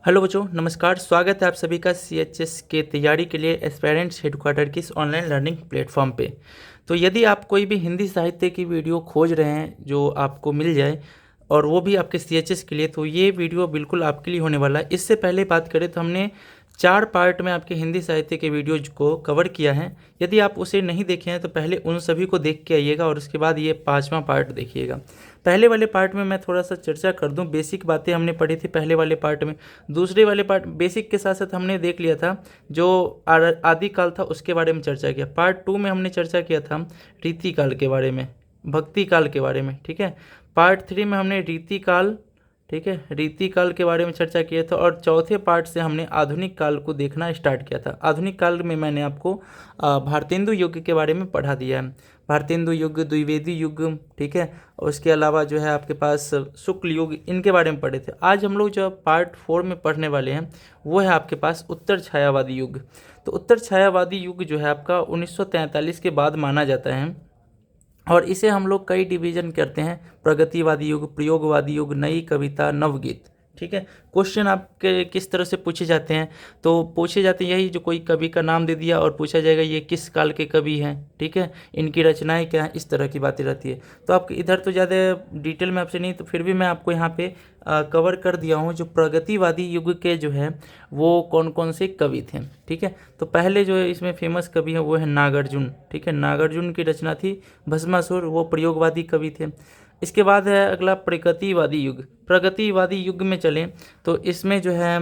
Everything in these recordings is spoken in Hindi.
हेलो बच्चों, नमस्कार। स्वागत है आप सभी का सीएचएस के तैयारी के लिए एस्पायरेंट्स हेडक्वार्टर की इस ऑनलाइन लर्निंग प्लेटफॉर्म पे। तो यदि आप कोई भी हिंदी साहित्य की वीडियो खोज रहे हैं जो आपको मिल जाए और वो भी आपके सीएचएस के लिए, तो ये वीडियो बिल्कुल आपके लिए होने वाला है। इससे पहले बात करें तो हमने 4 पार्ट में आपके हिंदी साहित्य के वीडियोज को कवर किया है। यदि आप उसे नहीं देखे हैं तो पहले उन सभी को देख के आइएगा और उसके बाद ये 5वां पार्ट देखिएगा। पहले वाले पार्ट में मैं थोड़ा सा चर्चा कर दूं, बेसिक बातें हमने पढ़ी थी पहले वाले पार्ट में। दूसरे वाले पार्ट बेसिक के साथ साथ हमने देख लिया था जो आदिकाल था उसके बारे में चर्चा किया। पार्ट 2 में हमने चर्चा किया था रीतिकाल के बारे में, भक्ति काल के बारे में, ठीक है। पार्ट 3 में हमने रीतिकाल, ठीक है, रीतिकाल के बारे में चर्चा किया था। और चौथे पार्ट से हमने आधुनिक काल को देखना स्टार्ट किया था। आधुनिक काल में मैंने आपको भारतेंदु युग के बारे में पढ़ा दिया है। भारतेंदु युग, द्विवेदी युग, ठीक है, और उसके अलावा जो है आपके पास शुक्ल युग, इनके बारे में पढ़े थे। आज हम लोग जो पार्ट 4 में पढ़ने वाले हैं वो है आपके पास उत्तर छायावादी युग। तो उत्तर छायावादी युग जो है आपका 1943 के बाद माना जाता है और इसे हम लोग कई डिवीजन करते हैं: प्रगतिवादी युग, प्रयोगवादी युग, नई कविता, नवगीत, ठीक है। क्वेश्चन आपके किस तरह से पूछे जाते हैं? तो पूछे जाते हैं यही, जो कोई कवि का नाम दे दिया और पूछा जाएगा ये किस काल के कवि हैं, ठीक है, इनकी रचनाएं क्या हैं, इस तरह की बातें रहती है। तो आप इधर तो ज़्यादा डिटेल में आपसे नहीं, तो फिर भी मैं आपको यहाँ पे कवर कर दिया हूँ जो प्रगतिवादी युग के जो है वो कौन कौन से कवि थे, ठीक है। तो पहले जो है इसमें फेमस कवि है वो है नागार्जुन, ठीक है। नागार्जुन की रचना थी भस्मासुर, वो प्रयोगवादी कवि थे। इसके बाद है अगला प्रगतिवादी युग। प्रगतिवादी युग में चलें तो इसमें जो है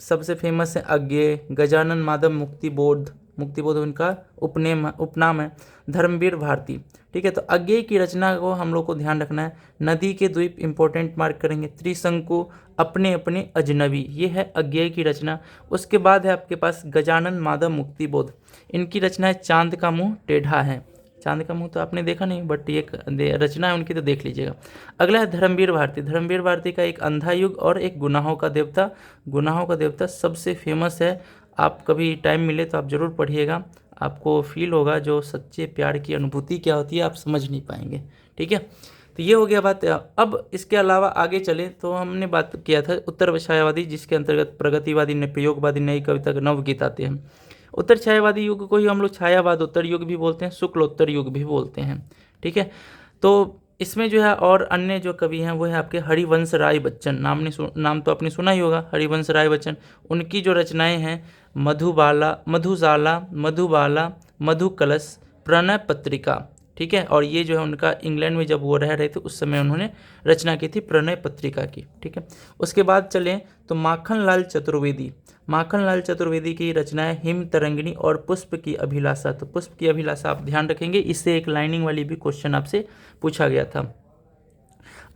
सबसे फेमस है अज्ञेय, गजानन माधव मुक्तिबोध, मुक्तिबोध उनका उपनाम है, धर्मवीर भारती, ठीक है। तो अज्ञेय की रचना को हम लोग को ध्यान रखना है। नदी के द्वीप इंपॉर्टेंट मार्क करेंगे। त्रिशंकु, अपने अपने अजनबी, ये है अज्ञेय की रचना। उसके बाद है आपके पास गजानन माधव मुक्तिबोध, इनकी रचना है चांद का मुंह टेढ़ा है। चांद का मुंह तो आपने देखा नहीं, बट ये रचना है उनकी, तो देख लीजिएगा। अगला है धर्मवीर भारती। धर्मवीर भारती का एक अंधा युग और एक गुनाहों का देवता। गुनाहों का देवता सबसे फेमस है। आप कभी टाइम मिले तो आप ज़रूर पढ़िएगा, आपको फील होगा जो सच्चे प्यार की अनुभूति क्या होती है आप समझ नहीं पाएंगे, ठीक है। तो ये हो गया बात। अब इसके अलावा आगे चले तो हमने बात किया था उत्तर छायावादी, जिसके अंतर्गत प्रगतिवादी, प्रयोगवादी, नई कविता, नवगीत आते हैं। उत्तर छायावादी युग को ही हम लोग छायावाद उत्तर युग भी बोलते हैं, शुक्लोत्तर युग भी बोलते हैं, ठीक है। तो इसमें जो है और अन्य जो कवि हैं वो है आपके हरिवंश राय बच्चन। नाम तो आपने सुना ही होगा, हरिवंश राय बच्चन। उनकी जो रचनाएं हैं मधुबाला, मधुशाला, मधुबाला, मधुकलश, प्रणय पत्रिका, ठीक है। और ये जो है उनका इंग्लैंड में जब वो रह रहे थे उस समय उन्होंने रचना की थी प्रणय पत्रिका की, ठीक है। उसके बाद चलें तो माखनलाल चतुर्वेदी। माखनलाल चतुर्वेदी की रचनाएं हिम तरंगिणी और पुष्प की अभिलाषा। तो पुष्प की अभिलाषा आप ध्यान रखेंगे, इससे एक लाइनिंग वाली भी क्वेश्चन आपसे पूछा गया था।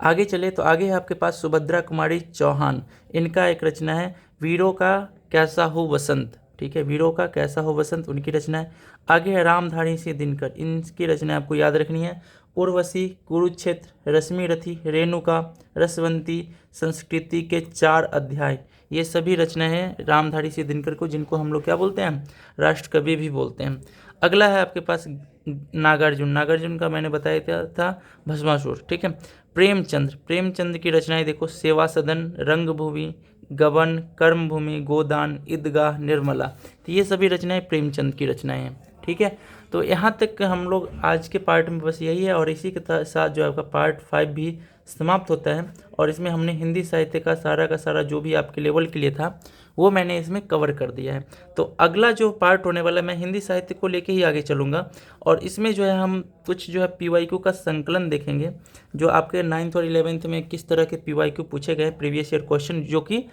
आगे चले तो आगे है आपके पास सुभद्रा कुमारी चौहान। इनका एक रचना है वीरों का कैसा हो वसंत, ठीक है, वीरों का कैसा हो वसंत, उनकी रचना है। आगे है रामधारी सिंह दिनकर, इनकी रचना आपको याद रखनी है। उर्वशी, कुरुक्षेत्र, रश्मिरथी, रेणुका, रसवंती, संस्कृति के 4 अध्याय, ये सभी रचनाएं हैं रामधारी सिंह दिनकर को, जिनको हम लोग क्या बोलते हैं, राष्ट्रकवि भी बोलते हैं। अगला है आपके पास नागार्जुन। नागार्जुन का मैंने बताया था भस्मासुर, ठीक है। प्रेमचंद्र, प्रेमचंद्र की रचनाएं देखो, सेवा सदन, रंगभूमि, गबन, कर्मभूमि, गोदान, ईदगाह, निर्मला। तो ये सभी रचनाएं प्रेमचंद की रचनाएं हैं, ठीक है। तो यहाँ तक हम लोग आज के पार्ट में बस यही है, और इसी के साथ जो आपका पार्ट 5 भी समाप्त होता है। और इसमें हमने हिंदी साहित्य का सारा जो भी आपके लेवल के लिए था वो मैंने इसमें कवर कर दिया है। तो अगला जो पार्ट होने वाला है मैं हिंदी साहित्य को लेके ही आगे चलूँगा, और इसमें जो है हम कुछ जो है पीवाईक्यू का संकलन देखेंगे, जो आपके 9th और 11th में किस तरह के पीवाईक्यू पूछे गए प्रीवियस ईयर क्वेश्चन, जो कि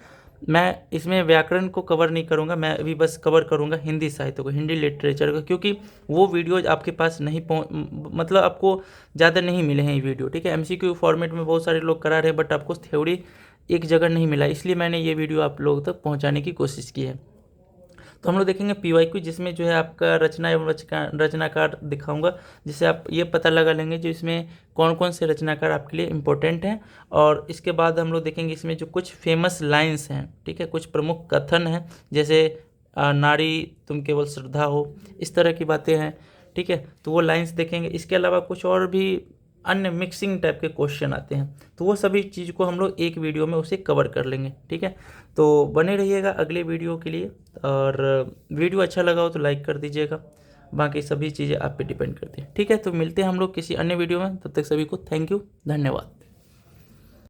मैं इसमें व्याकरण को कवर नहीं करूंगा, मैं अभी बस कवर करूंगा हिंदी साहित्य को, हिंदी लिटरेचर को, क्योंकि वो वीडियोज आपके पास नहीं मतलब आपको ज़्यादा नहीं मिले हैं ये वीडियो, ठीक है। एमसीक्यू फॉर्मेट में बहुत सारे लोग करा रहे हैं, बट आपको थ्योरी एक जगह नहीं मिला, इसलिए मैंने ये वीडियो आप लोगों तक पहुँचाने की कोशिश की है। तो हम लोग देखेंगे पीवाईक्यू, जिसमें जो है आपका रचना एवं रचनाकार दिखाऊंगा, जिससे आप ये पता लगा लेंगे जो इसमें कौन कौन से रचनाकार आपके लिए इम्पोर्टेंट हैं। और इसके बाद हम लोग देखेंगे इसमें जो कुछ फेमस लाइन्स हैं, ठीक है, कुछ प्रमुख कथन हैं, जैसे नारी तुम केवल श्रद्धा हो, इस तरह की बातें हैं, ठीक है। तो वो लाइन्स देखेंगे। इसके अलावा कुछ और भी अन्य मिक्सिंग टाइप के क्वेश्चन आते हैं, तो वो सभी चीज़ को हम लोग एक वीडियो में उसे कवर कर लेंगे। ठीक है, तो बने रहिएगा अगले वीडियो के लिए, और वीडियो अच्छा लगा हो तो लाइक कर दीजिएगा, बाकी सभी चीज़ें आप पे डिपेंड करती हैं। ठीक है, तो मिलते हैं हम लोग किसी अन्य वीडियो में, तब तक सभी को थैंक यू, धन्यवाद।